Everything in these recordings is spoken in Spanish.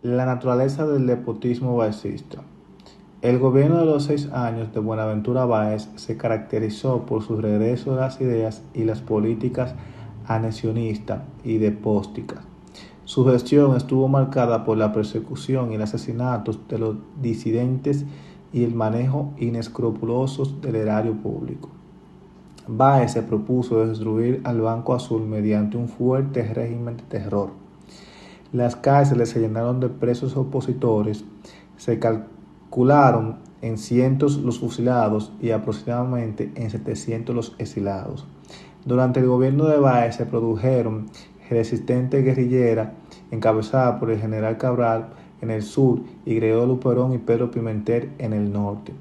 La naturaleza del despotismo baecista. El gobierno de los 6 años de Buenaventura Báez se caracterizó por su regreso de las ideas y las políticas anexionistas y despóticas. Su gestión estuvo marcada por la persecución y el asesinato de los disidentes y el manejo inescrupuloso del erario público. Báez se propuso destruir al Banco Azul mediante un fuerte régimen de terror. Las cárceles se llenaron de presos opositores, se calcularon en cientos los fusilados y aproximadamente en 700 los exilados. Durante el gobierno de Báez se produjeron resistentes guerrilleras encabezadas por el general Cabral en el sur y Gregorio Luperón y Pedro Pimentel en el norte.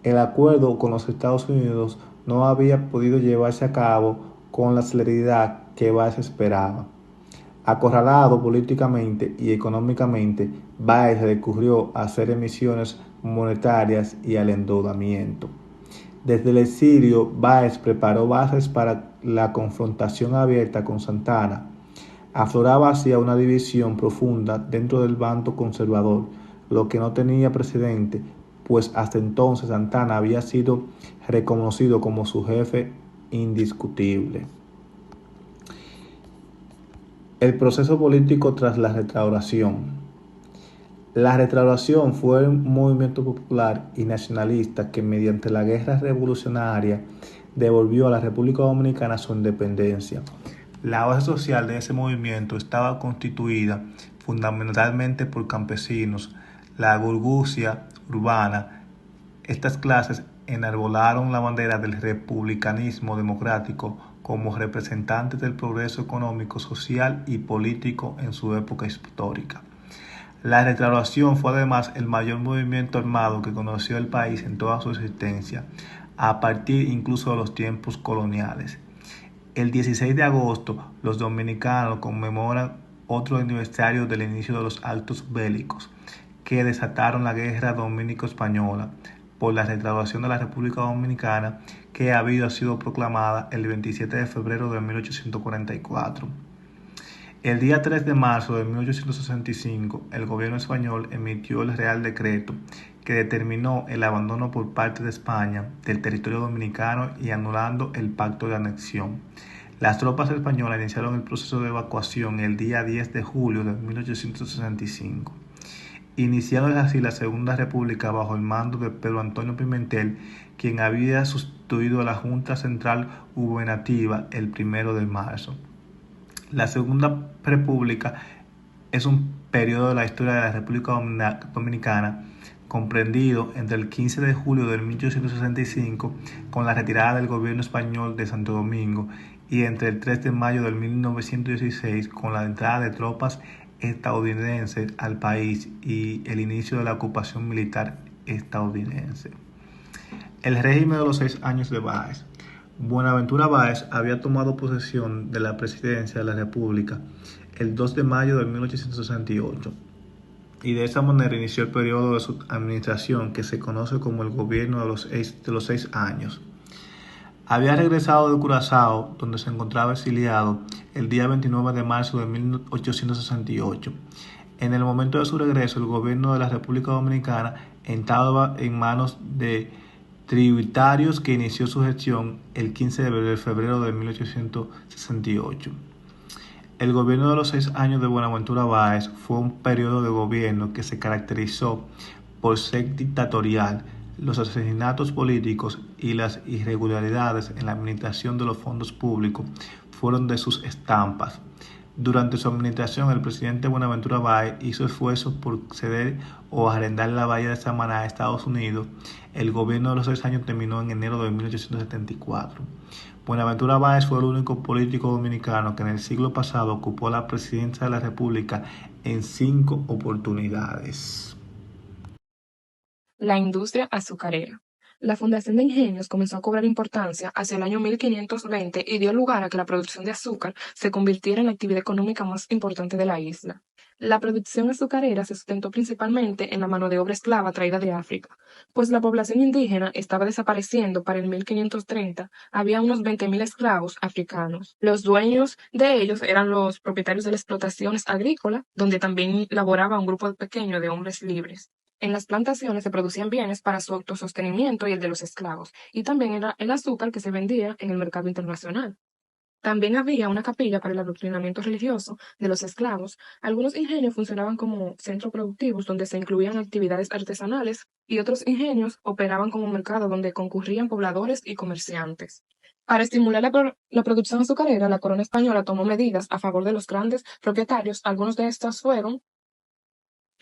El acuerdo con los Estados Unidos no había podido llevarse a cabo con la celeridad que Báez esperaba. Acorralado políticamente y económicamente, Báez recurrió a hacer emisiones monetarias y al endeudamiento. Desde el exilio, Báez preparó bases para la confrontación abierta con Santana. Afloraba hacia una división profunda dentro del bando conservador, lo que no tenía precedente, pues hasta entonces Santana había sido reconocido como su jefe indiscutible. El proceso político tras la restauración. La restauración fue un movimiento popular y nacionalista que mediante la guerra revolucionaria devolvió a la República Dominicana su independencia. La base social de ese movimiento estaba constituida fundamentalmente por campesinos, la burguesia urbana. Estas clases enarbolaron la bandera del republicanismo democrático como representantes del progreso económico, social y político en su época histórica. La restauración fue además el mayor movimiento armado que conoció el país en toda su existencia, a partir incluso de los tiempos coloniales. El 16 de agosto, los dominicanos conmemoran otro aniversario del inicio de los actos bélicos que desataron la guerra dominico-española por la restauración de la República Dominicana, que había sido proclamada el 27 de febrero de 1844. El día 3 de marzo de 1865, el gobierno español emitió el Real Decreto que determinó el abandono por parte de España del territorio dominicano y anulando el pacto de anexión. Las tropas españolas iniciaron el proceso de evacuación el día 10 de julio de 1865, iniciando así la Segunda República bajo el mando de Pedro Antonio Pimentel, quien había sustituido a la Junta Central Gubernativa el 1 de marzo. La Segunda República es un periodo de la historia de la República Dominicana comprendido entre el 15 de julio de 1865 con la retirada del gobierno español de Santo Domingo y entre el 3 de mayo de 1916 con la entrada de tropas estadounidenses al país y el inicio de la ocupación militar estadounidense. El régimen de los 6 años de Báez. Buenaventura Báez había tomado posesión de la presidencia de la República el 2 de mayo de 1868 y de esa manera inició el periodo de su administración que se conoce como el gobierno de los 6 años. Había regresado de Curazao, donde se encontraba exiliado, el día 29 de marzo de 1868. En el momento de su regreso, el gobierno de la República Dominicana estaba en manos de tributarios que inició su gestión el 15 de febrero de 1868. El gobierno de los 6 años de Buenaventura Báez fue un periodo de gobierno que se caracterizó por ser dictatorial. Los asesinatos políticos y las irregularidades en la administración de los fondos públicos fueron de sus estampas. Durante su administración, el presidente Buenaventura Báez hizo esfuerzos por ceder o arrendar la bahía de Samaná a Estados Unidos. El gobierno de los 6 años terminó en enero de 1874. Buenaventura Báez fue el único político dominicano que en el siglo pasado ocupó la presidencia de la República en 5 oportunidades. La industria azucarera. La fundación de ingenios comenzó a cobrar importancia hacia el año 1520 y dio lugar a que la producción de azúcar se convirtiera en la actividad económica más importante de la isla. La producción azucarera se sustentó principalmente en la mano de obra esclava traída de África, pues la población indígena estaba desapareciendo. Para el 1530 había unos 20.000 esclavos africanos. Los dueños de ellos eran los propietarios de las explotaciones agrícolas, donde también laboraba un grupo pequeño de hombres libres. En las plantaciones se producían bienes para su autosostenimiento y el de los esclavos, y también era el azúcar que se vendía en el mercado internacional. También había una capilla para el adoctrinamiento religioso de los esclavos. Algunos ingenios funcionaban como centros productivos donde se incluían actividades artesanales y otros ingenios operaban como mercado donde concurrían pobladores y comerciantes. Para estimular la producción azucarera, la corona española tomó medidas a favor de los grandes propietarios. Algunos de estas fueron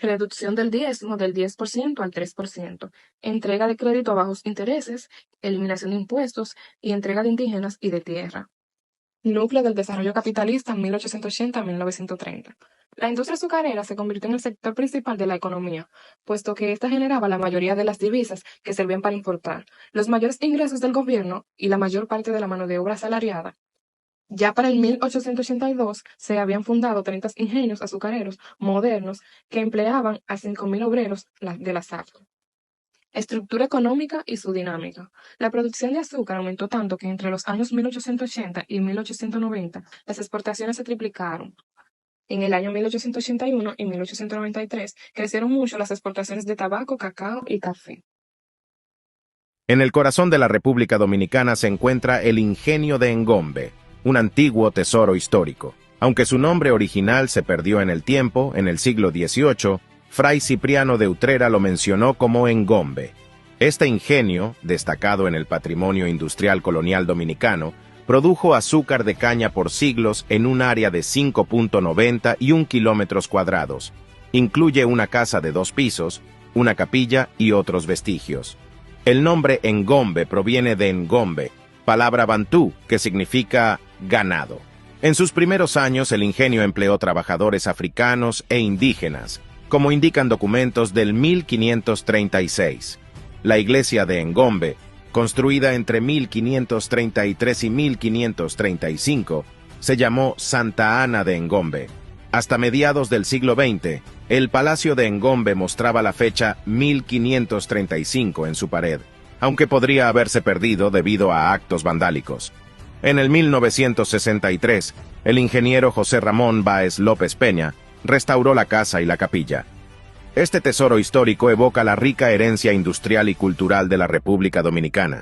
reducción del diezmo del 10% al 3%, entrega de crédito a bajos intereses, eliminación de impuestos y entrega de indígenas y de tierra. Núcleo del desarrollo capitalista 1880-1930. La industria azucarera se convirtió en el sector principal de la economía, puesto que ésta generaba la mayoría de las divisas que servían para importar, los mayores ingresos del gobierno y la mayor parte de la mano de obra asalariada. Ya para el 1882 se habían fundado 30 ingenios azucareros modernos que empleaban a 5.000 obreros de la zafra. Estructura económica y su dinámica. La producción de azúcar aumentó tanto que entre los años 1880 y 1890 las exportaciones se triplicaron. En el año 1881 y 1893 crecieron mucho las exportaciones de tabaco, cacao y café. En el corazón de la República Dominicana se encuentra el Ingenio de Engombe, un antiguo tesoro histórico. Aunque su nombre original se perdió en el tiempo, en el siglo XVIII, Fray Cipriano de Utrera lo mencionó como Engombe. Este ingenio, destacado en el patrimonio industrial colonial dominicano, produjo azúcar de caña por siglos en un área de 5.91 kilómetros cuadrados. Incluye una casa de 2 pisos, una capilla y otros vestigios. El nombre Engombe proviene de Ngombe, palabra bantú que significa ganado. En sus primeros años el ingenio empleó trabajadores africanos e indígenas, como indican documentos del 1536. La iglesia de Engombe, construida entre 1533 y 1535, se llamó Santa Ana de Engombe. Hasta mediados del siglo XX, el Palacio de Engombe mostraba la fecha 1535 en su pared, aunque podría haberse perdido debido a actos vandálicos. En el 1963, el ingeniero José Ramón Báez López Peña restauró la casa y la capilla. Este tesoro histórico evoca la rica herencia industrial y cultural de la República Dominicana.